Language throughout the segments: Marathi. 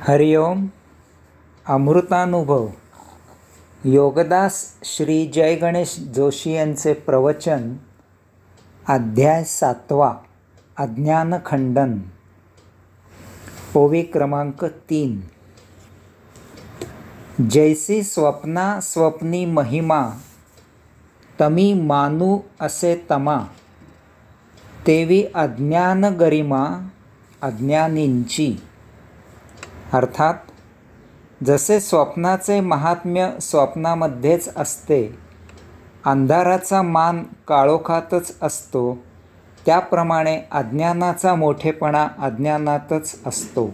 हरिओम. अमृतानुभव. योगदास श्री जय गणेश जोशी यांचे प्रवचन. अध्याय 7. अज्ञानखंडन. ओवी क्रमांक 3. जैसी स्वप्ना स्वप्नी महिमा, तमी मानू असे तमा, तेवी अज्ञान गरिमा अज्ञानींची. अर्थात, जसे स्वप्नाचे महात्म्य स्वप्नामध्येच असते, अंधाराचा मान काळोखातच असतो, त्याप्रमाणे अज्ञानाचा मोठेपणा अज्ञानातच असतो.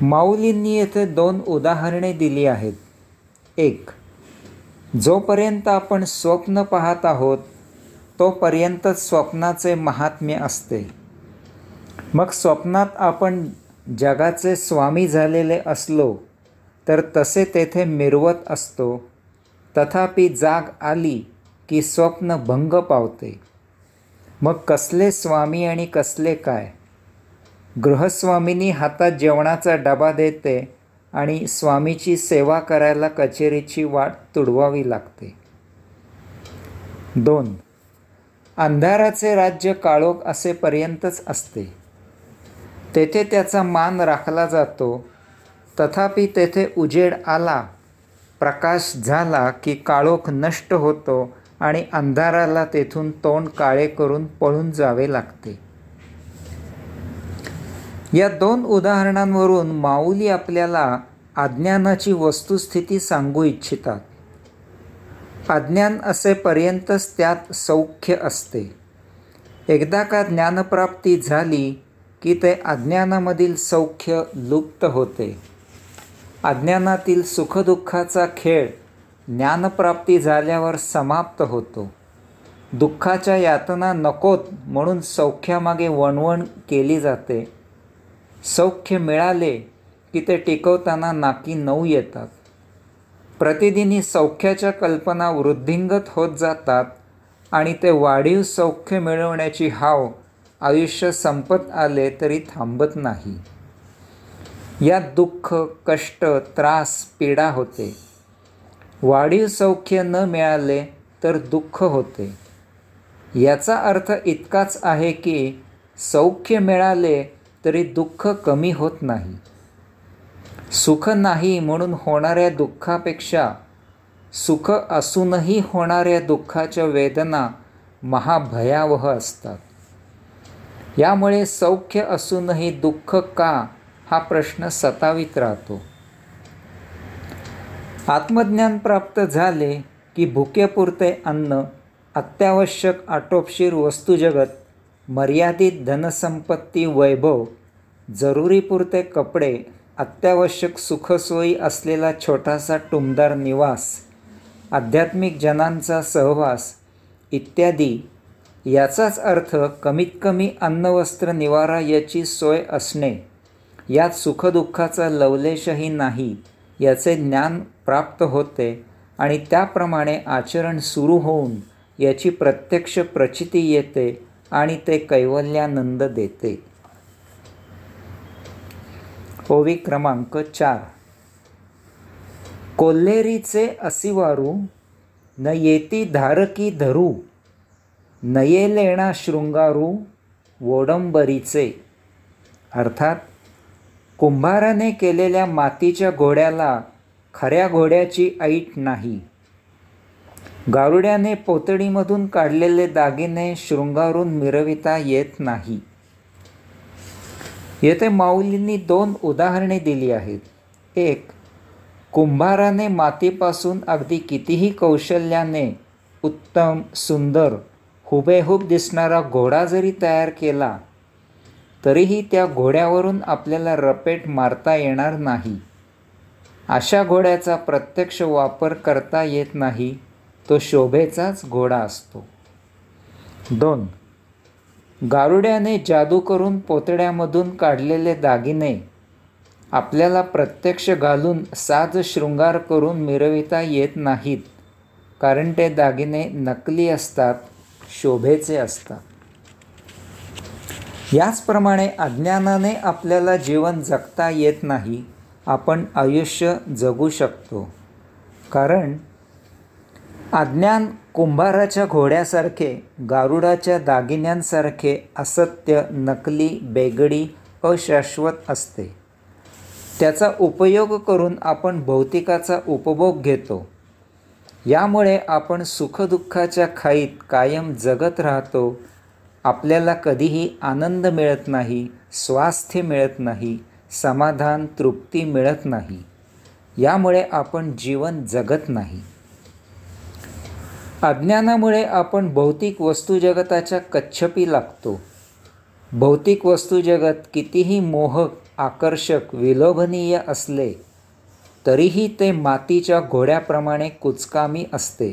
माऊलींनी येथे 2 उदाहरणे दिली आहेत. 1. जोपर्यंत आपण स्वप्न पाहत आहोत तोपर्यंतच स्वप्नाचे महात्म्य असते. मग स्वप्नात आपण जगाचे स्वामी झालेले असलो तर तसे तेथे मिरवत असतो. तथापि जाग आली की स्वप्न भंग पावते. मग कसले स्वामी आणि कसले काय? गृहस्वामिनी हातात जेवणाचा डबा देते आणि स्वामीची सेवा करायला कचेरीची वाट तुडवावी लागते. 2. अंधाराचे राज्य काळोख असेपर्यंतच असते. तेथे त्याचा मान राखला जातो. तथापि तेथे उजेड आला, प्रकाश झाला की काळोख नष्ट होतो आणि अंधाराला तेथून तोंड काळे करून पळून जावे लागते. या 2 उदाहरणांवरून माऊली आपल्याला अज्ञानाची वस्तुस्थिती सांगू इच्छितात. अज्ञान असेपर्यंतच त्यात सौख्य असते. एकदा का ज्ञानप्राप्ती झाली की ते अज्ञानामधील सौख्य लुप्त होते. अज्ञानातील सुखदुःखाचा खेळ ज्ञानप्राप्ती झाल्यावर समाप्त होतो. दुःखाच्या यातना नकोत म्हणून सौख्यामागे वणवण केली जाते. सौख्य मिळाले की ते टिकवताना नाकी नऊ येतात. प्रतिदिनी सौख्याच्या कल्पना वृद्धिंगत होत जातात आणि ते वाढीव सौख्य मिळवण्याची हाव आयुष्य संपत आले तरी थांबत नाही. यात दुःख, कष्ट, त्रास, पीडा होते. वाढीव सौख्य न मिळाले तर दुःख होते. याचा अर्थ इतकाच आहे की सौख्य मिळाले तरी दुःख कमी होत नाही. सुख नाही म्हणून होणाऱ्या दुःखापेक्षा सुख असूनही होणाऱ्या दुःखाच्या वेदना महाभयावह असतात. यामुळे सौख्य असूनही दुःख का, हा प्रश्न सतावीत राहतो. आत्मज्ञान प्राप्त झाले की भुकेपुरते अन्न, अत्यावश्यक आटोपशीर वस्तुजगत, मर्यादित धनसंपत्ती, वैभव, जरुरीपुरते कपडे, अत्यावश्यक सुखसोयी असलेला छोटासा टुमदार निवास, आध्यात्मिक जनांचा सहवास इत्यादी, याचाच अर्थ कमीत कमी अन्न, वस्त्र, निवारा याची सोय असणे, यात सुखदुःखाचा लवलेशही नाही, याचे ज्ञान प्राप्त होते आणि त्याप्रमाणे आचरण सुरू होऊन याची प्रत्यक्ष प्रचिती येते आणि ते कैवल्यानंद देते. ओवी क्रमांक 4. कोल्हेरीचे असिवारू, न येती धारकी धरू, नये लेणा शृंगारू वोडंबरीचे. अर्थात, कुंभाराने केलेल्या मातीच्या घोड्याला खऱ्या घोड्याची ऐट नाही. गारुड्याने पोतडीमधून काढलेले दागिने शृंगारून मिरविता येत नाही. येथे माऊलींनी 2 उदाहरणे दिली आहेत. 1. कुंभाराने मातीपासून अगदी कितीही कौशल्याने उत्तम, सुंदर, हुबेहूब दिसणारा घोडा जरी तयार केला तरीही त्या घोड्यावरून आपल्याला रपेट मारता येणार नाही. अशा घोड्याचा प्रत्यक्ष वापर करता येत नाही. तो शोभेचाच घोडा असतो. 2. गारुड्याने जादू करून पोतड्यामधून काढलेले दागिने आपल्याला प्रत्यक्ष घालून साज शृंगार करून मिरविता येत नाहीत, कारण ते दागिने नकली असतात, शोभेचे असतात. याचप्रमाणे अज्ञानाने आपल्याला जीवन जगता येत नाही. आपण आयुष्य जगू शकतो, कारण अज्ञान कुंभाराच्या घोड्यासारखे, गारुडाच्या दागिन्यांसारखे असत्य, नकली, बेगडी, अशाश्वत असते. त्याचा उपयोग करून आपण भौतिकाचा उपभोग घेतो. यामुळे आपण सुखदुःखाच्या खाईत कायम जगत राहतो. आपल्याला कधीही आनंद मिळत नाही, स्वास्थ्य मिळत नाही, समाधान, तृप्ती मिळत नाही. यामुळे आपण जीवन जगत नाही. अज्ञानामुळे आपण भौतिक वस्तुजगताच्या कच्छपी लागतो. भौतिक वस्तुजगत कितीही मोहक, आकर्षक, विलोभनीय असले तरीही ते मातीच्या घोड्याप्रमाणे कुचकामी असते.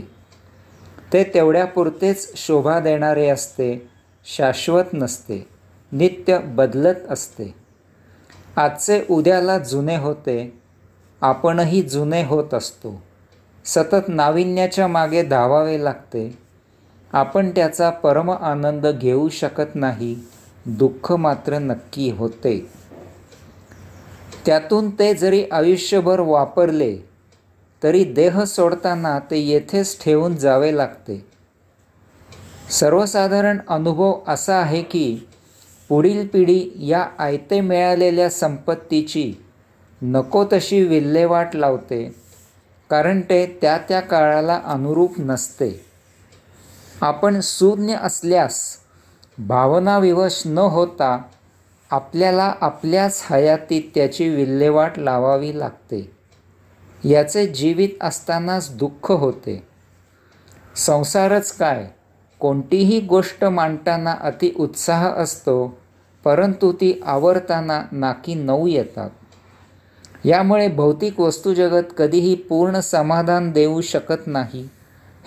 ते तेवढ्यापुरतेच शोभा देणारे असते, शाश्वत नसते, नित्य बदलत असते. आजचे उद्याला जुने होते, आपणही जुने होत असतो. सतत नाविन्याच्या मागे धावावे लागते. आपण त्याचा परम आनंद घेऊ शकत नाही. दुःख मात्र नक्की होते. त्यातून ते जरी आयुष्यभर वापरले तरी देह सोडताना ते येथेच ठेवून जावे लागते. सर्वसाधारण अनुभव असा आहे की पुढील पिढी या आयते मिळालेल्या संपत्तीची नको तशी विल्हेवाट लावते, कारण ते त्या त्या काळाला अनुरूप नसते. आपण शून्य असल्यास भावनाविवश न होता आपल्याला आपल्याच हयातीत त्याची विल्हेवाट लावावी लागते. याचे जीवित असतानाच दुःख होते. संसारच काय, कोणतीही गोष्ट मांडताना अति उत्साह असतो, परंतु ती आवरताना नाकी नऊ येतात. यामुळे भौतिक वस्तुजगत कधीही पूर्ण समाधान देऊ शकत नाही.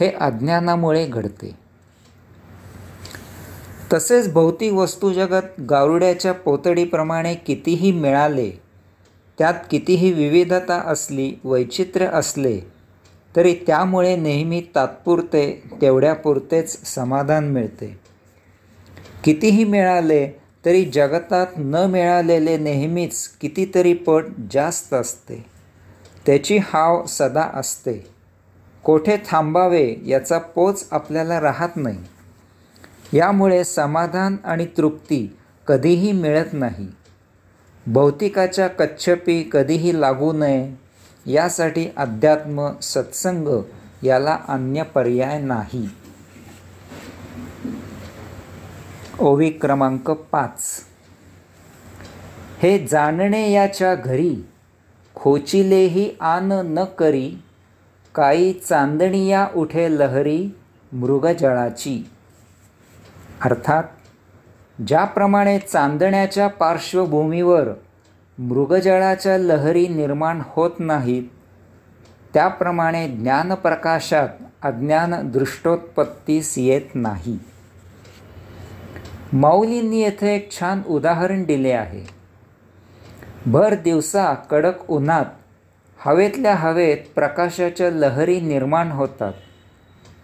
हे अज्ञानामुळे घडते. तसेच भौतिक वस्तुजगत गारुड्याच्या पोतडीप्रमाणे कितीही मिळाले, त्यात कितीही विविधता असली, वैचित्र्य असले तरी त्यामुळे नेहमी तात्पुरते, तेवढ्यापुरतेच समाधान मिळते. कितीही मिळाले तरी जगतात न मिळालेले नेहमीच कितीतरी पट जास्त असते. त्याची हाव सदा असते. कोठे थांबावे याचा पोच आपल्याला राहत नाही. यामुळे समाधान आणि तृप्ती कधीही मिळत नाही. भौतिकाच्या कच्छपी कधीही लागू नये, यासाठी अध्यात्म, सत्संग याला अन्य पर्याय नाही. ओवी क्रमांक 5. हे जाणणे याच्या घरी, खोचिलेही आन न करी, काही चांदणिया उठे लहरी मृगजळाची. अर्थात ज्याप्रमाणे चांदण्याच्या पार्श्वभूमीवर मृगजळाच्या लहरी निर्माण होत नाहीत, त्याप्रमाणे ज्ञानप्रकाशात अज्ञान दृष्टोत्पत्तीस येत नाही. माऊलींनी येथे एक छान उदाहरण दिले आहे. भर दिवसा कडक उन्हात हवेतल्या हवेत प्रकाशाच्या लहरी निर्माण होतात.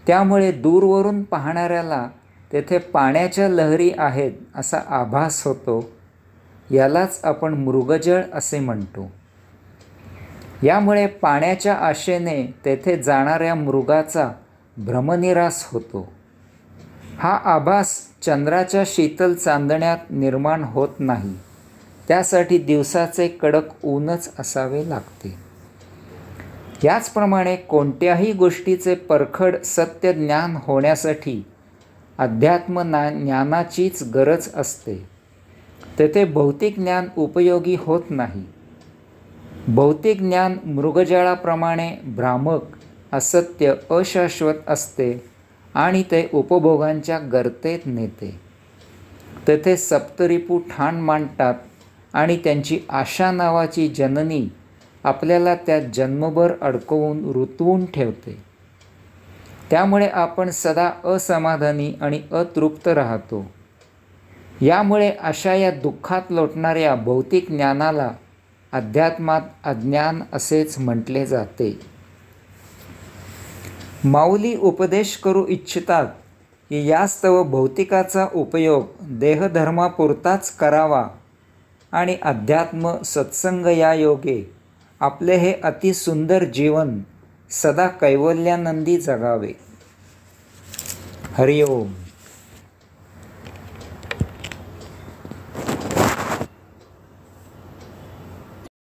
त्यामुळे दूरवरून पाहणाऱ्याला तेथे पाण्याच्या लहरी आहेत असा आभास होतो. यालाच आपण मृगजळ असे म्हणतो. यामुळे पाण्याच्या आशेने तेथे जाणाऱ्या मृगाचा भ्रमनिरास होतो. हा आभास चंद्राच्या शीतल चांदण्यात निर्माण होत नाही. त्यासाठी दिवसाचे कडक ऊनच असावे लागते. याचप्रमाणे कोणत्याही गोष्टीचे परखड सत्य ज्ञान होण्यासाठी अध्यात्म ज्ञानाचीच गरज असते. तेथे भौतिक ज्ञान उपयोगी होत नाही. भौतिक ज्ञान मृगजळाप्रमाणे भ्रामक, असत्य, अशाश्वत असते आणि ते उपभोगांच्या गर्तेत नेते. तेथे सप्तरिपू ठाण मांडतात आणि त्यांची आशा नावाची जननी आपल्याला त्यात जन्मभर अडकवून रुतवून ठेवते. त्यामुळे आपण सदा असमाधानी आणि अतृप्त राहतो. यामुळे अशा या दुःखात लोटणाऱ्या भौतिक ज्ञानाला अध्यात्मात अज्ञान असेच म्हटले जाते. माऊली उपदेश करू इच्छितात की यास्तव भौतिकाचा उपयोग देहधर्मापुरताच करावा आणि अध्यात्म सत्संग या योगे आपले हे अतिसुंदर जीवन सदा कैवल्यानंदी जगावे. हरिओम.